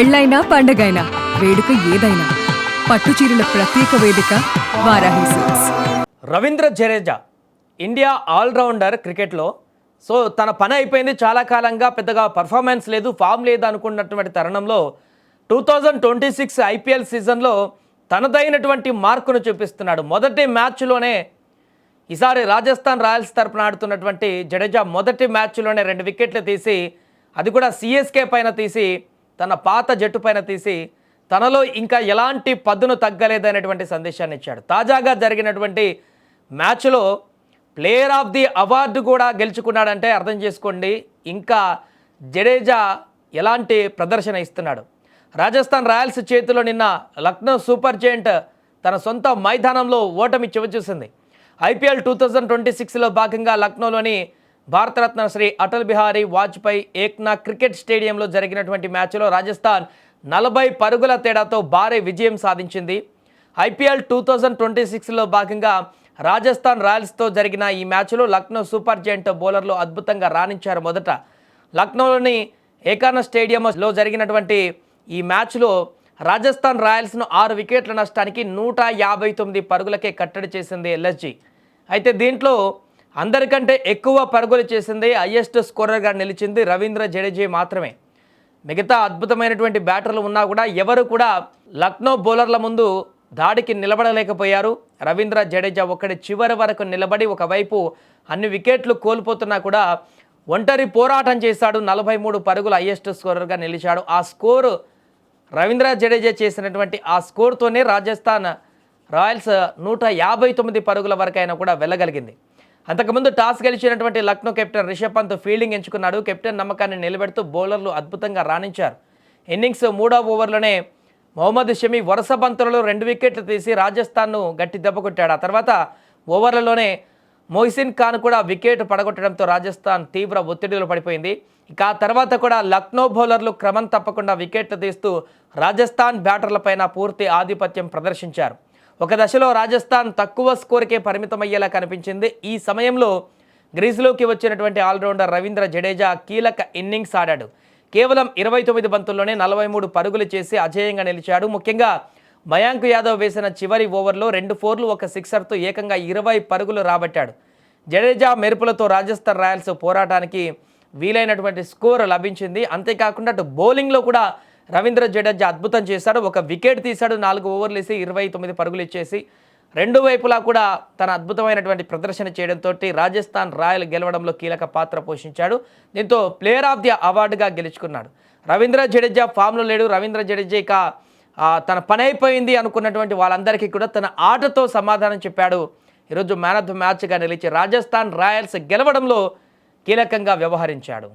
పెళ్ళైనా పండగైనా వేడుక ఏదైనా పట్టుచీరల ప్రత్యేక వేదిక Varahi silks. Ravindra Jadeja India all-rounder క్రికెట్లో. సో తన పని అయిపోయింది, చాలా కాలంగా పెద్దగా పర్ఫార్మెన్స్ లేదు, ఫామ్ లేదు అనుకున్నటువంటి తరుణంలో 2026 ఐపీఎల్ సీజన్లో తనదైనటువంటి మార్కును చూపిస్తున్నాడు. మొదటి మ్యాచ్లోనే ఈసారి రాజస్థాన్ రాయల్స్ తరపున ఆడుతున్నటువంటి జడేజా మొదటి మ్యాచ్లోనే 2 వికెట్లు తీసి, అది కూడా సిఎస్కే పైన తీసి, తన పాత జట్టు పైన తీసి, తనలో ఇంకా ఎలాంటి పదును తగ్గలేదనేటువంటి సందేశాన్ని ఇచ్చాడు. తాజాగా జరిగినటువంటి మ్యాచ్లో ప్లేయర్ ఆఫ్ ది అవార్డు కూడా గెలుచుకున్నాడంటే అర్థం చేసుకోండి ఇంకా జడేజా ఎలాంటి ప్రదర్శన ఇస్తున్నాడు. రాజస్థాన్ రాయల్స్ చేతిలో నిన్న లక్నో సూపర్ జెయింట్ తన సొంత మైదానంలో ఓటమి చవిచూసింది. ఐపీఎల్ 2026లో భాగంగా లక్నోలోని భారతరత్న శ్రీ అటల్ బిహారీ వాజ్పేయి ఏక్నా క్రికెట్ స్టేడియంలో జరిగినటువంటి మ్యాచ్లో రాజస్థాన్ 40 పరుగుల తేడాతో భారీ విజయం సాధించింది. ఐపీఎల్ 2026లో భాగంగా రాజస్థాన్ రాయల్స్తో జరిగిన ఈ మ్యాచ్లో లక్నో సూపర్ జెయింట్ బౌలర్లు అద్భుతంగా రాణించారు. మొదట లక్నోలోని ఏకానా స్టేడియంలో జరిగినటువంటి ఈ మ్యాచ్లో రాజస్థాన్ రాయల్స్ను 6 వికెట్ల నష్టానికి 159 పరుగులకే కట్టడి చేసింది ఎల్ఎస్జీ. అయితే దీంట్లో అందరికంటే ఎక్కువ పరుగులు చేసింది, హైయెస్ట్ స్కోరర్గా నిలిచింది రవీంద్ర జడేజా మాత్రమే. మిగతా అద్భుతమైనటువంటి బ్యాటర్లు ఉన్నా కూడా ఎవరు కూడా లక్నో బౌలర్ల ముందు దాడికి నిలబడలేకపోయారు. రవీంద్ర జడేజా ఒక్కడి చివరి వరకు నిలబడి ఒకవైపు అన్ని వికెట్లు కోల్పోతున్నా కూడా ఒంటరి పోరాటం చేశాడు. 43 పరుగులు హైయెస్ట్ స్కోరర్గా నిలిచాడు. ఆ స్కోరు రవీంద్ర జడేజా చేసినటువంటి ఆ స్కోర్తోనే రాజస్థాన్ రాయల్స్ 159 పరుగుల వరకైనా కూడా వెళ్ళగలిగింది. అంతకుముందు టాస్ గెలిచినటువంటి లక్నో కెప్టెన్ రిషబ్ పంత్ ఫీల్డింగ్ ఎంచుకున్నాడు. కెప్టెన్ నమ్మకాన్ని నిలబెడుతూ బౌలర్లు అద్భుతంగా రాణించారు. ఇన్నింగ్స్ 3వ ఓవర్లోనే మొహమ్మద్ షమి వరుస బంతులలో 2 వికెట్లు తీసి రాజస్థాన్ను గట్టి దెబ్బ కొట్టాడు. ఆ తర్వాత ఓవర్లలోనే మొహసిన్ ఖాన్ కూడా వికెట్ పడగొట్టడంతో రాజస్థాన్ తీవ్ర ఒత్తిడిలో పడిపోయింది. ఇక ఆ తర్వాత కూడా లక్నో బౌలర్లు క్రమం తప్పకుండా వికెట్లు తీస్తూ రాజస్థాన్ బ్యాటర్లపైన పూర్తి ఆధిపత్యం ప్రదర్శించారు. ఒక దశలో రాజస్థాన్ తక్కువ స్కోర్కే పరిమితమయ్యేలా కనిపించింది. ఈ సమయంలో గ్రీజ్లోకి వచ్చినటువంటి ఆల్రౌండర్ రవీంద్ర జడేజా కీలక ఇన్నింగ్స్ ఆడాడు. కేవలం 29 బంతుల్లోనే 43 పరుగులు చేసి అజేయంగా నిలిచాడు. ముఖ్యంగా మయాంక్ యాదవ్ వేసిన చివరి ఓవర్లో 2 ఫోర్లు 1 సిక్సర్తో ఏకంగా 20 పరుగులు రాబట్టాడు. జడేజా మెరుపులతో రాజస్థాన్ రాయల్స్ పోరాటానికి వీలైనటువంటి స్కోర్ లభించింది. అంతేకాకుండా అటు బౌలింగ్లో కూడా రవీంద్ర జడేజా అద్భుతం చేశాడు. 1 వికెట్ తీశాడు, 4 ఓవర్లు వేసి 29 పరుగులు ఇచ్చేసి రెండు వైపులా కూడా తన అద్భుతమైనటువంటి ప్రదర్శన చేయడంతో రాజస్థాన్ రాయల్ గెలవడంలో కీలక పాత్ర పోషించాడు. దీంతో ప్లేయర్ ఆఫ్ ది అవార్డుగా గెలుచుకున్నాడు. రవీంద్ర జడేజా ఫామ్లో లేడు. రవీంద్ర జడేజా ఇక తన పని అయిపోయింది అనుకున్నటువంటి వాళ్ళందరికీ కూడా తన ఆటతో సమాధానం చెప్పాడు. ఈరోజు మ్యాన్ ఆఫ్ ది మ్యాచ్గా నిలిచి రాజస్థాన్ రాయల్స్ గెలవడంలో కీలకంగా వ్యవహరించాడు.